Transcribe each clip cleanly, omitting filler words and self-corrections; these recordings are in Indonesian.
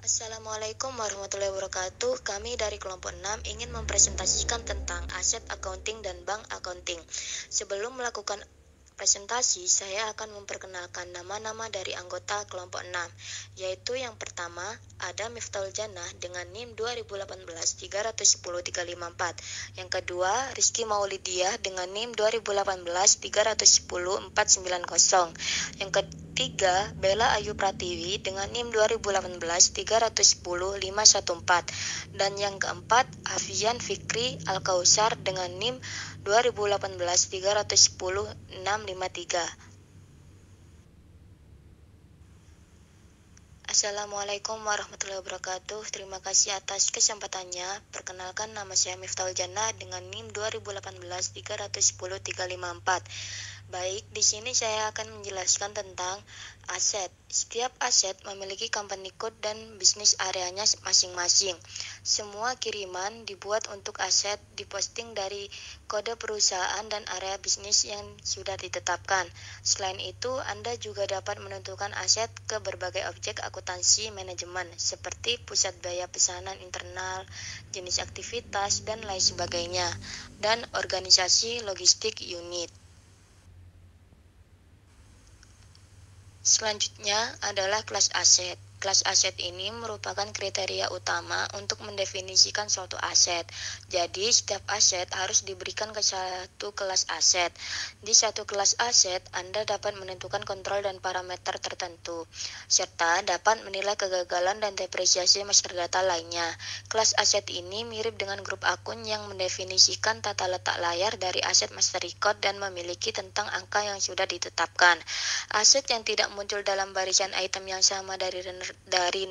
Assalamualaikum warahmatullahi wabarakatuh. Kami dari kelompok 6 ingin mempresentasikan tentang aset accounting dan bank accounting. Sebelum melakukan presentasi, saya akan memperkenalkan nama-nama dari anggota kelompok 6, yaitu yang pertama ada Miftahul Jannah dengan NIM 2018-310-354. Yang kedua, Rizky Maulidiah dengan NIM 2018-310-490. Yang ketiga, Bella Ayu Pratiwi dengan NIM 2018-310-514. Dan yang keempat, Afian Fikri Al-Kausar dengan NIM 2018-310-653. Assalamualaikum warahmatullahi wabarakatuh. Terima kasih atas kesempatannya. Perkenalkan, nama saya Miftahul Jannah dengan NIM 2018-310-354. Baik, di sini saya akan menjelaskan tentang aset. Setiap aset memiliki company code dan bisnis areanya masing-masing. Semua kiriman dibuat untuk aset diposting dari kode perusahaan dan area bisnis yang sudah ditetapkan. Selain itu, Anda juga dapat menentukan aset ke berbagai objek akuntansi manajemen seperti pusat biaya pesanan internal, jenis aktivitas, dan lain sebagainya, dan organisasi logistik unit. Selanjutnya adalah kelas aset. Kelas aset ini merupakan kriteria utama untuk mendefinisikan suatu aset. Jadi, setiap aset harus diberikan ke satu kelas aset. Di satu kelas aset, Anda dapat menentukan kontrol dan parameter tertentu, serta dapat menilai kegagalan dan depresiasi master data lainnya. Kelas aset ini mirip dengan grup akun yang mendefinisikan tata letak layar dari aset master record dan memiliki tentang angka yang sudah ditetapkan. Aset yang tidak muncul dalam barisan item yang sama dari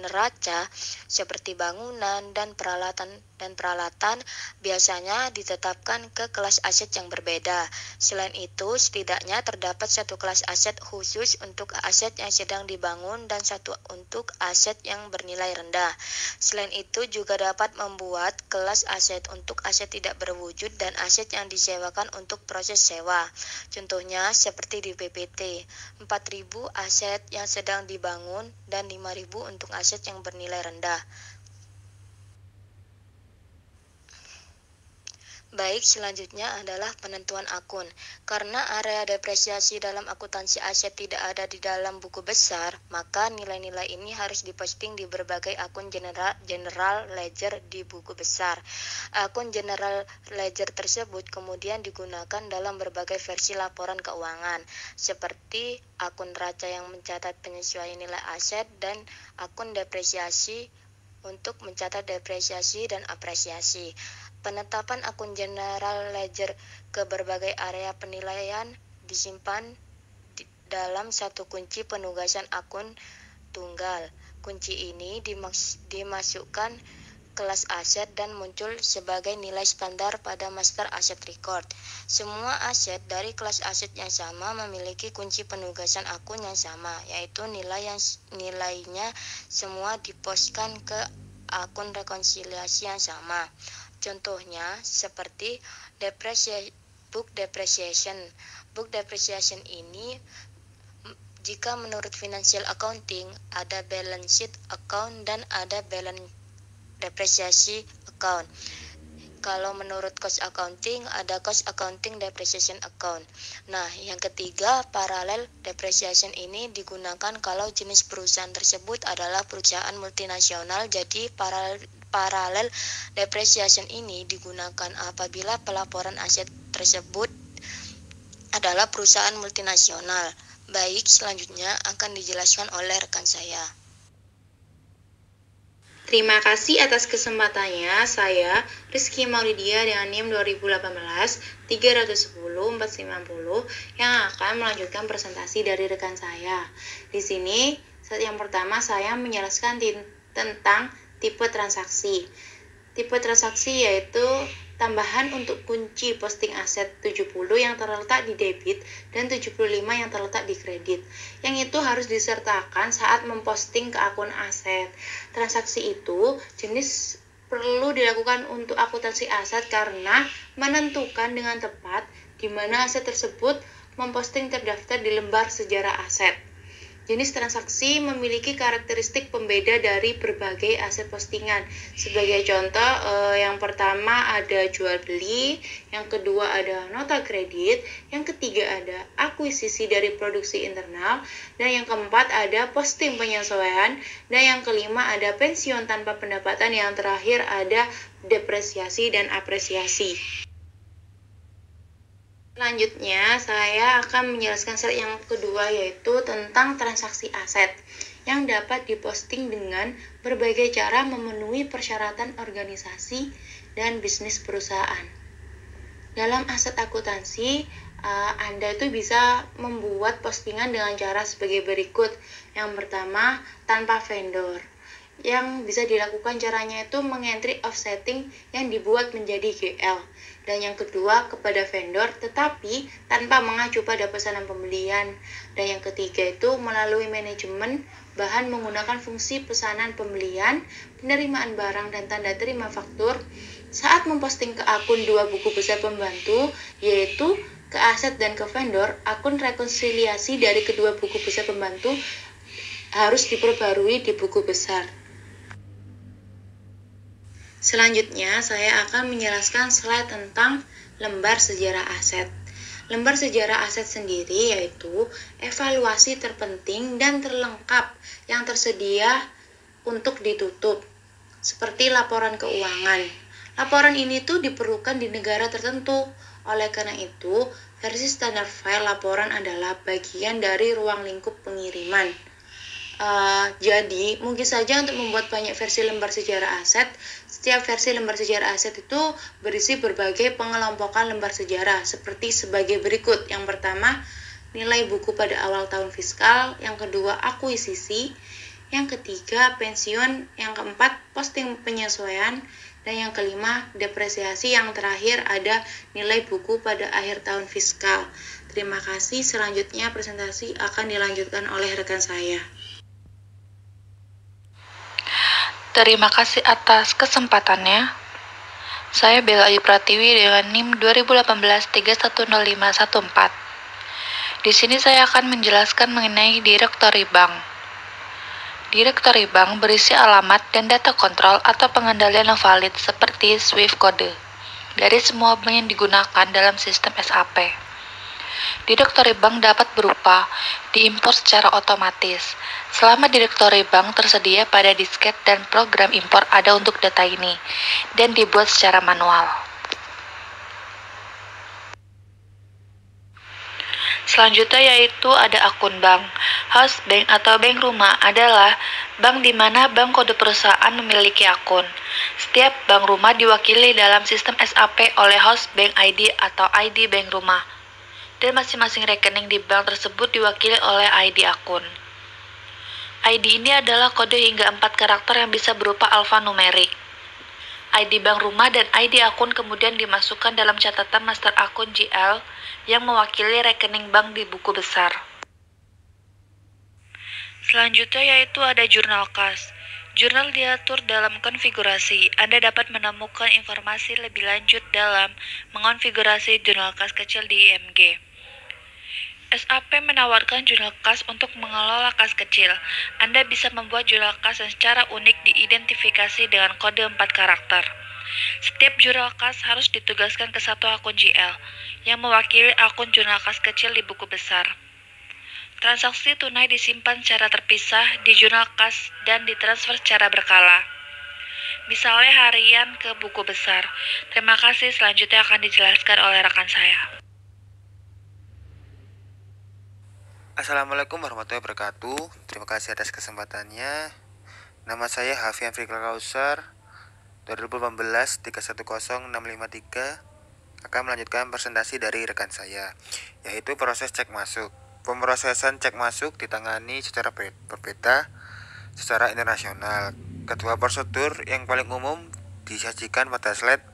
neraca seperti bangunan dan peralatan biasanya ditetapkan ke kelas aset yang berbeda. Selain itu, setidaknya terdapat satu kelas aset khusus untuk aset yang sedang dibangun dan satu untuk aset yang bernilai rendah. Selain itu, juga dapat membuat kelas aset untuk aset tidak berwujud dan aset yang disewakan untuk proses sewa. Contohnya seperti di PPT, 4.000 aset yang sedang dibangun dan 5.000 untuk aset yang bernilai rendah. Baik, selanjutnya adalah penentuan akun. Karena area depresiasi dalam akuntansi aset tidak ada di dalam buku besar, maka nilai-nilai ini harus diposting di berbagai akun general ledger di buku besar. Akun general ledger tersebut kemudian digunakan dalam berbagai versi laporan keuangan, seperti akun neraca yang mencatat penyesuaian nilai aset dan akun depresiasi untuk mencatat depresiasi dan apresiasi. Penetapan akun general ledger ke berbagai area penilaian disimpan dalam satu kunci penugasan akun tunggal. Kunci ini dimasukkan kelas aset dan muncul sebagai nilai standar pada master asset record. Semua aset dari kelas aset yang sama memiliki kunci penugasan akun yang sama, yaitu nilainya semua diposkan ke akun rekonsiliasi yang sama. Contohnya seperti book depreciation. Book depreciation ini jika menurut financial accounting ada balance sheet account dan ada balance depreciasi account. Kalau menurut cost accounting ada cost accounting depreciation account. Nah, yang ketiga, parallel depreciation ini digunakan kalau jenis perusahaan tersebut adalah perusahaan multinasional. Jadi parallel depreciation ini digunakan apabila pelaporan aset tersebut adalah perusahaan multinasional. Baik, selanjutnya akan dijelaskan oleh rekan saya. Terima kasih atas kesempatannya. Saya Rizky Maulidia dengan NIM 2018-310-490 yang akan melanjutkan presentasi dari rekan saya. Di sini, yang pertama saya menjelaskan tentang tipe transaksi. Tipe transaksi yaitu tambahan untuk kunci posting aset 70 yang terletak di debit dan 75 yang terletak di kredit. Yang itu harus disertakan saat memposting ke akun aset. Transaksi itu jenis perlu dilakukan untuk akuntansi aset karena menentukan dengan tepat di mana aset tersebut memposting terdaftar di lembar sejarah aset. Jenis transaksi memiliki karakteristik pembeda dari berbagai aset postingan. Sebagai contoh, yang pertama ada jual beli, yang kedua ada nota kredit, yang ketiga ada akuisisi dari produksi internal, dan yang keempat ada posting penyesuaian, dan yang kelima ada pensiun tanpa pendapatan, yang terakhir ada depresiasi dan apresiasi. Selanjutnya, saya akan menjelaskan slide yang kedua, yaitu tentang transaksi aset yang dapat diposting dengan berbagai cara memenuhi persyaratan organisasi dan bisnis perusahaan. Dalam aset akuntansi, Anda itu bisa membuat postingan dengan cara sebagai berikut. Yang pertama, tanpa vendor. Yang bisa dilakukan caranya itu mengentry offsetting yang dibuat menjadi GL. Dan yang kedua, kepada vendor tetapi tanpa mengacu pada pesanan pembelian. Dan yang ketiga itu melalui manajemen bahan menggunakan fungsi pesanan pembelian, penerimaan barang dan tanda terima faktur saat memposting ke akun dua buku besar pembantu, yaitu ke aset dan ke vendor. Akun rekonsiliasi dari kedua buku besar pembantu harus diperbarui di buku besar. Selanjutnya, saya akan menjelaskan slide tentang lembar sejarah aset. Lembar sejarah aset sendiri yaitu evaluasi terpenting dan terlengkap yang tersedia untuk ditutup, seperti laporan keuangan. Laporan ini tuh diperlukan di negara tertentu. Oleh karena itu, versi standar file laporan adalah bagian dari ruang lingkup pengiriman. Jadi, mungkin saja untuk membuat banyak versi lembar sejarah aset, setiap versi lembar sejarah aset itu berisi berbagai pengelompokan lembar sejarah, seperti sebagai berikut. Yang pertama, nilai buku pada awal tahun fiskal. Yang kedua, akuisisi. Yang ketiga, pensiun. Yang keempat, posting penyesuaian. Dan yang kelima, depresiasi. Yang terakhir, ada nilai buku pada akhir tahun fiskal. Terima kasih. Selanjutnya, presentasi akan dilanjutkan oleh rekan saya. Terima kasih atas kesempatannya. Saya Bella Ayu Pratiwi dengan NIM 2018-310514. Di sini saya akan menjelaskan mengenai Directory Bank. Directory Bank berisi alamat dan data kontrol atau pengendalian yang valid seperti Swift kode dari semua bank yang digunakan dalam sistem SAP. Directory bank dapat berupa diimpor secara otomatis. Selama directory bank tersedia pada disket dan program impor ada untuk data ini, dan dibuat secara manual. Selanjutnya yaitu ada akun bank. Host bank atau bank rumah adalah bank di mana bank kode perusahaan memiliki akun. Setiap bank rumah diwakili dalam sistem SAP oleh host bank ID atau ID bank rumah. Dan masing-masing rekening di bank tersebut diwakili oleh ID akun. ID ini adalah kode hingga 4 karakter yang bisa berupa alfanumerik. ID bank rumah dan ID akun kemudian dimasukkan dalam catatan master akun GL yang mewakili rekening bank di buku besar. Selanjutnya yaitu ada jurnal kas. Jurnal diatur dalam konfigurasi. Anda dapat menemukan informasi lebih lanjut dalam mengonfigurasi jurnal kas kecil di IMG. SAP menawarkan jurnal kas untuk mengelola kas kecil. Anda bisa membuat jurnal kas yang secara unik diidentifikasi dengan kode 4 karakter. Setiap jurnal kas harus ditugaskan ke satu akun GL yang mewakili akun jurnal kas kecil di buku besar. Transaksi tunai disimpan secara terpisah di jurnal kas dan ditransfer secara berkala. Misalnya harian ke buku besar. Terima kasih, selanjutnya akan dijelaskan oleh rekan saya. Assalamualaikum warahmatullahi wabarakatuh. Terima kasih atas kesempatannya. Nama saya Hafian Fikra Kausar, 2018-310653, akan melanjutkan presentasi dari rekan saya, yaitu proses cek masuk. Pemrosesan cek masuk ditangani secara berbeda secara internasional. Kedua prosedur yang paling umum disajikan pada slide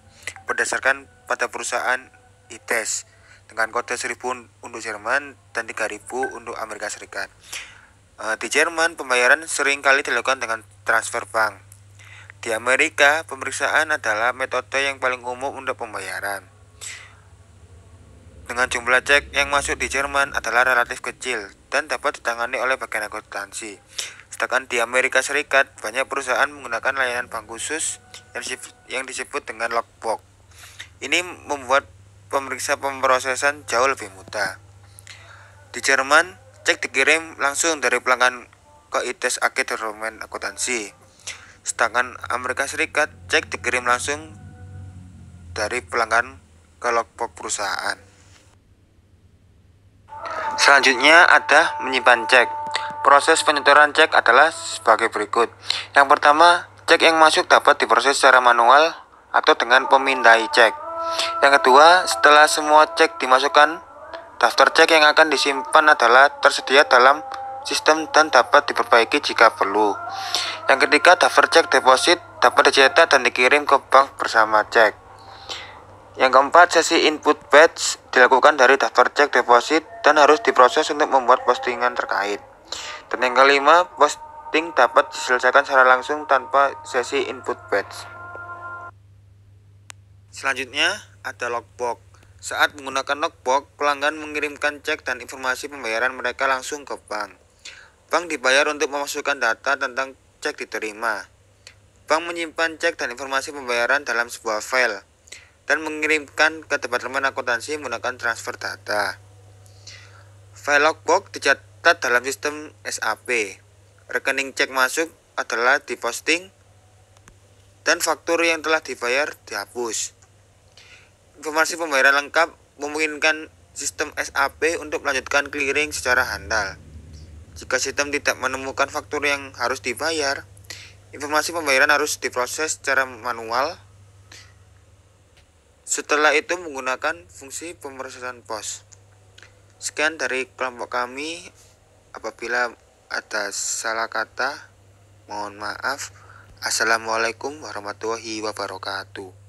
berdasarkan pada perusahaan ITES dengan kode 1000 untuk Jerman dan 3000 untuk Amerika Serikat. Di Jerman, pembayaran sering kali dilakukan dengan transfer bank. Di Amerika, pemeriksaan adalah metode yang paling umum untuk pembayaran. dengan jumlah cek yang masuk di Jerman adalah relatif kecil dan dapat ditangani oleh bagian akuntansi. Sedangkan di Amerika Serikat, banyak perusahaan menggunakan layanan bank khusus yang disebut dengan logbook. Ini membuat pemeriksa pemrosesan jauh lebih mudah. Di Jerman, cek dikirim langsung dari pelanggan ke ITS AG Departemen Akuntansi. Sedangkan Amerika Serikat, cek dikirim langsung dari pelanggan ke logbook perusahaan. Selanjutnya ada menyimpan cek. Proses penyetoran cek adalah sebagai berikut. Yang pertama, cek yang masuk dapat diproses secara manual atau dengan pemindai cek. Yang kedua, setelah semua cek dimasukkan, daftar cek yang akan disimpan adalah tersedia dalam sistem dan dapat diperbaiki jika perlu. Yang ketiga, daftar cek deposit dapat dicetak dan dikirim ke bank bersama cek. Yang keempat, sesi input batch dilakukan dari daftar cek deposit dan harus diproses untuk membuat postingan terkait. Dan yang kelima, posting dapat diselesaikan secara langsung tanpa sesi input batch. Selanjutnya ada logbook. Saat menggunakan logbook, pelanggan mengirimkan cek dan informasi pembayaran mereka langsung ke bank. Bank dibayar untuk memasukkan data tentang cek diterima. Bank menyimpan cek dan informasi pembayaran dalam sebuah file dan mengirimkan ke Departemen Akuntansi menggunakan transfer data. File logbook dicatat dalam sistem SAP. Rekening cek masuk adalah diposting dan faktur yang telah dibayar dihapus. Informasi pembayaran lengkap memungkinkan sistem SAP untuk melanjutkan clearing secara handal. Jika sistem tidak menemukan faktur yang harus dibayar, informasi pembayaran harus diproses secara manual. Setelah itu menggunakan fungsi pemrosesan pos. Sekian dari kelompok kami. Apabila ada salah kata, mohon maaf. Assalamualaikum warahmatullahi wabarakatuh.